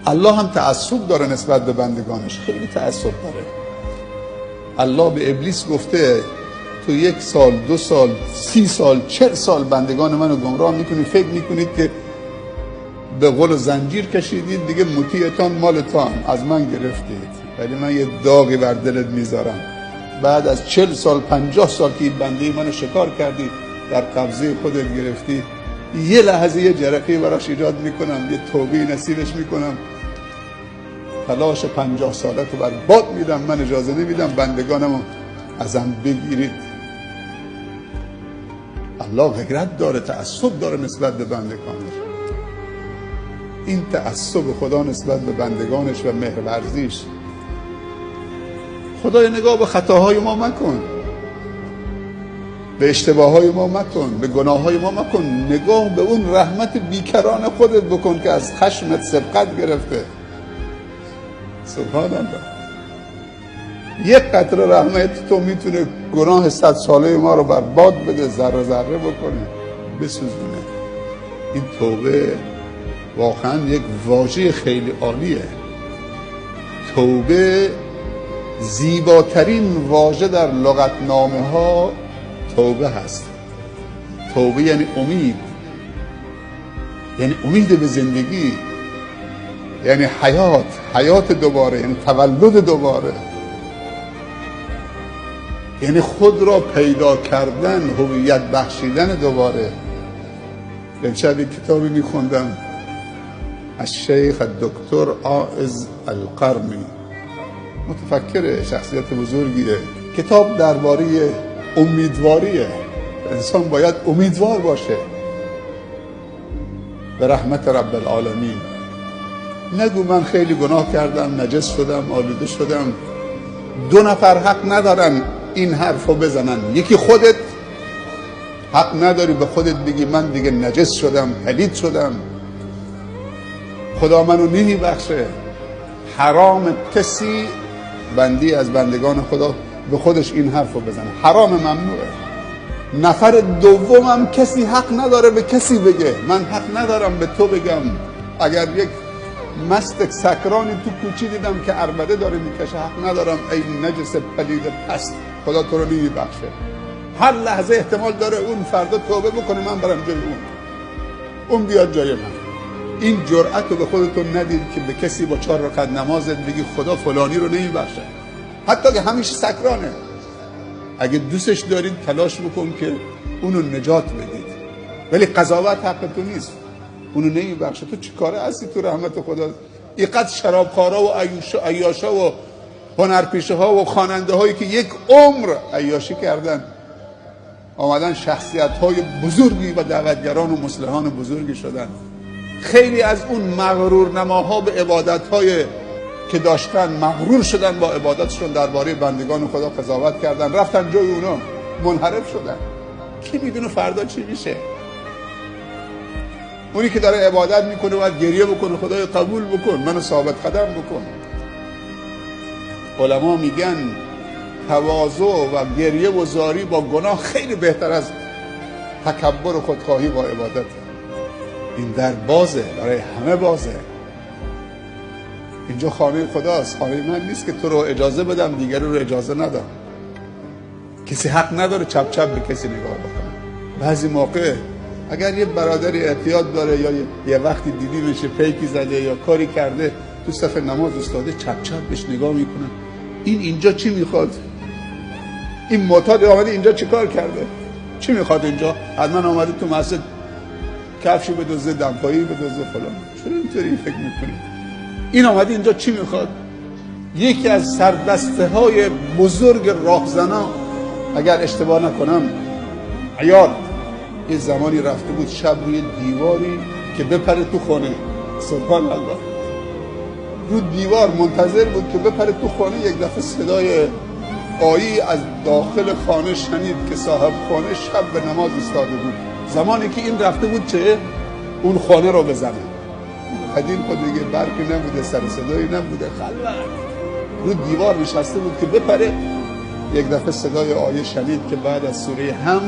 الله هم تعصب داره نسبت به بندگانش، خیلی تعصب داره. الله به ابلیس گفته تو 1 سال 2 سال 30 سال 40 سال بندگان منو گمراه میکنید، فکر میکنید که به قول زنجیر کشیدید، دیگه مطیعتان مالتان، از من گرفتید، ولی من یه داغی بر دلت میذارم. بعد از 40 سال 50 سال که این بنده منو شکار کردی، در قبضه خودت گرفتی، یه لحظه یه جرقه براش ایجاد میکنم، یه توبه نصیبش میکنم، تلاش 50 سالت رو برباد میدم، من اجازه نمیدم بندگانمو ازم بگیرید. الله غیرت داره، تعصب داره نسبت به بندگانش. این تعصب خدا نسبت به بندگانش و مهرورزیش. خدای نگاه به خطاهای ما مکن، به اشتباههای ما مکن، به گناههای ما مکن، نگاه به اون رحمت بیکران خودت بکن که از خشمت سبقت گرفته. سبحان الله. یک قطره رحمت تو میتونه گناه 100 ساله ما رو برباد بده، ذره ذره بکنه، بسوزونه. این توبه واقعا یک واژه خیلی عالیه. توبه زیباترین واژه در لغتنامه ها توبه هست. توبه یعنی امید، یعنی امید به زندگی، یعنی حیات دوباره، یعنی تولد دوباره، یعنی خود را پیدا کردن، هویت بخشیدن دوباره. امشب یک کتابی میخوندم از شیخ دکتر عائض القرنی، متفکر، شخصیت بزرگیه. کتاب درباره امیدواریه. انسان باید امیدوار باشه به رحمت رب العالمین. نگو من خیلی گناه کردم، نجس شدم، آلوده شدم. 2 نفر حق ندارن این حرفو بزنن. یکی خودت حق نداری به خودت بگی من دیگه نجس شدم، پلید شدم، خدا منو نمیبخشه. حرام کسی بندی از بندگان خدا به خودش این حرفو بزنه، حرام، ممنوعه. نفر دومم کسی حق نداره به کسی بگه من حق ندارم به تو بگم. اگر یک مستک سکرانی تو کوچی دیدم که عربده داره میکشه، حق ندارم ای نجس پلید پست، خدا تو رو نمیبخشه. هر لحظه احتمال داره اون فردا توبه بکنه، من برم جای اون بیاد جای من. این جرأت رو به خودتون ندید که به کسی با 4 رکعت نمازت بگی خدا فلانی رو نمیبخشه، حتی که همیشه سکرانه. اگه دوستش دارید تلاش بکن که اونو نجات بدید، ولی قضاوت حق تو نیست، اونو نمیبخشه. تو چی کاره هستی تو رحمت خدا؟ اینقدر شرابخوارا و عیاشا و هنرپیشه ها و خواننده هایی که یک عمر عیاشی کردن، آمدن شخصیت های بزرگی و دعوتگران و مصلحان بزرگی شدن. خیلی از اون مغرور نماها به عبادت های که داشتن مغرور شدن با عبادتشون، درباره بندگان خدا قضاوت کردن، رفتن جای اونا، منحرف شدن. کی میدونه فردا چی میشه؟ اونی که داره عبادت میکنه باید گریه بکنه خدای قبول بکن، منو ثابت قدم بکن. علما میگن تواضع و گریه و زاری با گناه خیلی بهتر از تکبر و خودخواهی با عبادت. این در بازه، برای همه بازه. اینجا خانه خداست، خانه من نیست که تو رو اجازه بدم دیگری رو اجازه ندم. کسی حق نداره چپ چپ به کسی نگاه بکنه. بعضی موقع اگر یه برادری احتیاط داره یا یه وقتی دیدی بشه پیکی زده یا کاری کرده تو صف نماز استاده، چپ چپ بهش نگاه میکنه، این اینجا چی میخواد؟ این معتاد آمده اینجا چی کار کرده؟ چی میخواد اینجا؟ حتما آمده تو مسجد کفشو بدوزه، دمپایی بدوزه، فلان. چرا اینطوری فکر میکنی؟ این آمده اینجا چی میخواد؟ یکی از سردسته های بزرگ راهزنا، اگر اشتباه نکنم عیاد، یه زمانی رفته بود شب روی دیواری که بپره تو خانه. سبحان الله. رو دیوار منتظر بود که بپره تو خانه. یک دفعه صدای آیی از داخل خانه شنید که صاحب خانه شب به نماز ایستاده بود. زمانی که این رفته بود چه؟ اون خانه رو بزنه. قدیم خود دیگه برقی نبوده، سر صدایی نبوده، خلوت. رو دیوار نشسته بود که بپره. یک دفعه صدای آیه شنید که بعد از سوره هم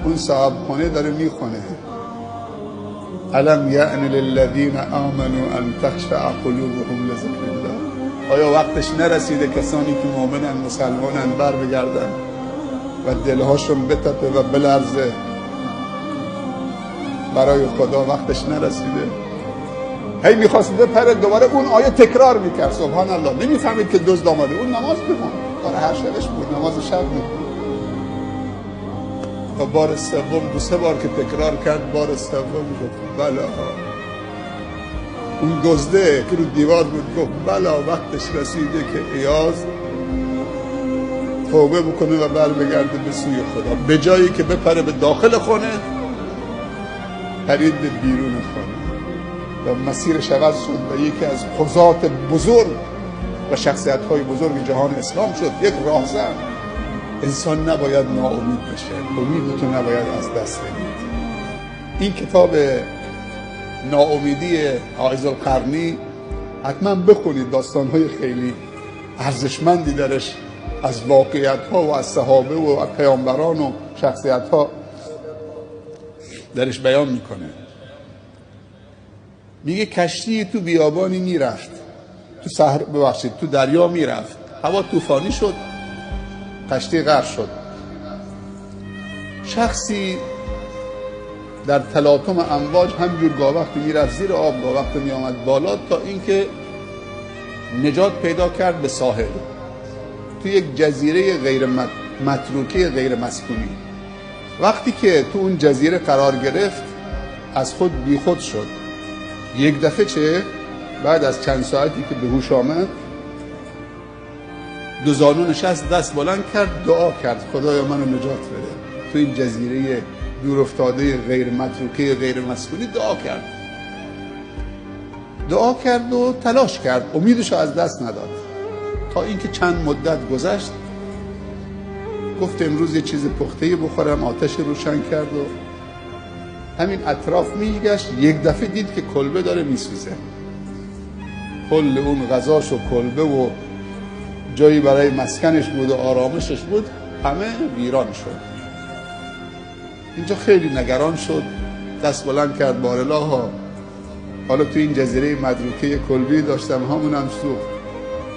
اون صاحب خانه داره میخونه الم یأن للذین آمنوا ان تخشع قلوبهم لذکر الله. آیا وقتش نرسیده کسانی که مؤمنن مسلمانن بر بگردن و دلهاشون بتپه و بلرزه برای خدا؟ وقتش نرسیده؟ هی میخواست بپره دوباره اون آیه تکرار میکرد. سبحان الله. نمیفهمید که دزد آمده. اون نماز بخون، برای هر شبش بود، نماز شب بود. و بار سوم 2-3 بار که تکرار کرد، بار سوم گفت بلا. اون دزده که رو دیوار بود گفت بلا، وقتش رسیده که ایاز توبه بکنه و بر بگرده به سوی خدا. به جایی که بپره به داخل خونه، پرید به بیرون خونه و مسیرش عوض شد و یکی از قضات بزرگ و شخصیت‌های بزرگ جهان اسلام شد. یک راهزن. انسان نباید ناامید بشه، امید تو نباید از دست بدید. این کتاب ناامیدی عائض القرنی حتما بخونید. داستان‌های خیلی ارزشمندی درش از واقعیت‌ها و از صحابه و از پیامبران و شخصیت‌ها درش بیان میکنه. میگه کشتی تو بیابانی میرفت، تو صحرا تو دریا میرفت، هوا طوفانی شد، کشتی غرق شد. شخصی در تلاطم امواج همجور گاه وقتی میرفت زیر آب، گاه وقتی میآمد بالا، تا اینکه نجات پیدا کرد به ساحل، تو یک جزیره غیر متروکه غیر مسکونی. وقتی که تو اون جزیره قرار گرفت از خود بیخود شد. یک دفعه چه؟ بعد از چند ساعتی که به هوش آمد، دو زانو نشست، دست بلند کرد، دعا کرد خدایا منو نجات بده. تو این جزیره دور افتاده غیر متروکه غیر مسکونی دعا کرد و تلاش کرد، امیدشو از دست نداد. تا اینکه چند مدت گذشت، گفت امروز یه چیز پخته‌ای بخورم، آتش روشن کرد و همین اطراف میگشت. یک دفعه دید که کلبه داره میسوزه. کل اون غذاش و کلبه و جایی برای مسکنش بود و آرامشش بود همه ویران شد. اینجا خیلی نگران شد، دست بلند کرد بارالله، حالا تو این جزیره مدروکه کلبی داشتم همونم سوخت،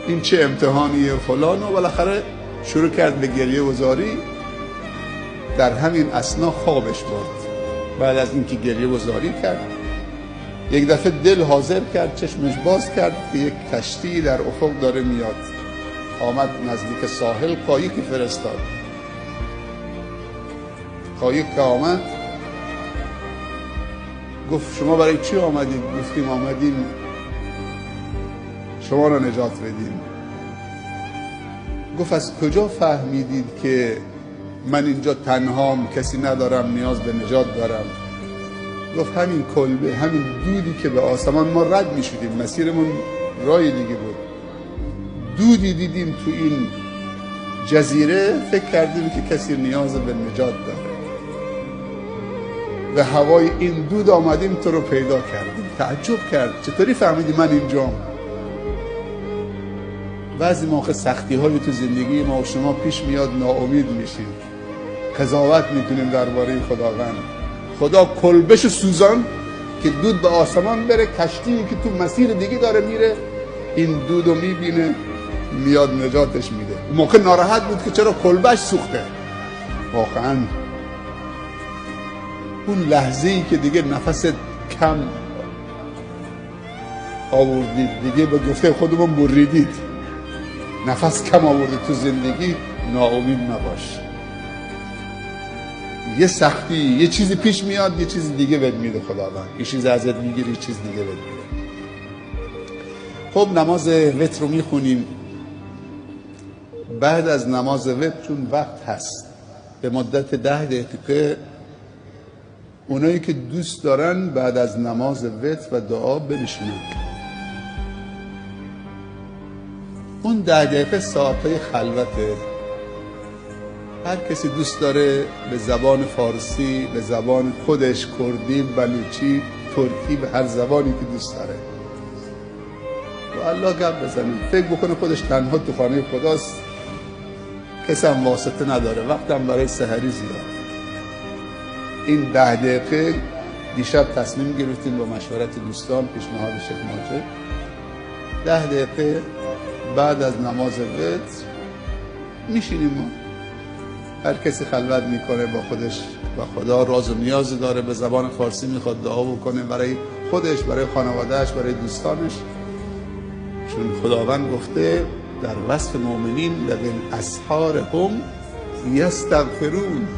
این چه امتحانیه فلان. و بالاخره شروع کرد به گریه و زاری. در همین اثنا خوابش برد. بعد از اینکه گریه و زاری کرد، یک دفعه دل حاضر کرد، چشمش باز کرد که یک کشتی در افق داره میاد. آمد نزدیک ساحل، قایقی فرستاد. قایق که آمد گفت شما برای چی آمدید؟ گفتیم آمدیم شما را نجات بدیم. گفت از کجا فهمیدید که من اینجا تنهام، کسی ندارم، نیاز به نجات دارم؟ گفت همین کلبه، همین دودی که به آسمان ما رد می شدیم، مسیرمون رای دیگه بود، دودی دیدیم تو این جزیره، فکر کردیم که کسی نیاز به نجات داره، به هوای این دود آمدیم تو رو پیدا کردیم. تعجب کرد چطوری فهمیدی من اینجام؟ بعضی موقع سختی های تو زندگی ما و شما پیش میاد، ناامید میشیم، قضاوت میکنیم درباره خداوند. خدا کلبش سوزان که دود به آسمان بره، کشتی که تو مسیر دیگه داره میره، این دودو میبینه، میاد نجاتش میده. اون موقع ناراحت بود که چرا کلبش سوخته. واقعا اون لحظه‌ای که دیگه نفست کم آوردید، دیگه به گفته خودمون بریدید، نفس کم آورده تو زندگی، ناامید نباش. یه سختی، یه چیزی پیش میاد، یه چیز دیگه بهت میده خداوند، یه چیز ازت میگیره، یه چیز دیگه بهت میده. خب نماز وتر رو میخونیم. بعد از نماز وتر چون وقت هست، به مدت 10 دقیقه اونایی که دوست دارن بعد از نماز وتر و دعا بنشینن. اون 10 دقیقه ساعتهای خلوته. هر کسی دوست داره به زبان فارسی، به زبان خودش، کردی، بلوچی، ترکی، به هر زبانی که دوست داره با الله گپ بزنه، فکر بکنه خودش تنها تو خانه خداست، کسی هم واسطه نداره، وقتم برای سحری زیاد. این 10 دقیقه دیشب تصمیم گرفتیم با مشورت دوستان، پیشنهاد شیخ ماجد 10 دقیقه بعد از نماز وتر میشینیم ما، هر کسی خلوت میکنه با خودش و خدا، راز و نیازی داره، به زبان فارسی میخواد دعا بکنه برای خودش، برای خانوادهش، برای دوستانش. چون خداوند گفته در وصف مؤمنین بالاسحار هم یستغفرون،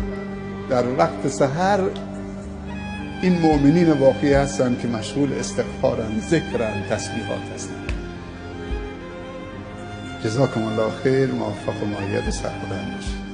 در وقت سحر این مؤمنین واقعی هستند که مشغول استغفارن، ذکرن، تسبیحات هستند. جزاکم الله خیر، موفق و مؤید سرخودم باشید.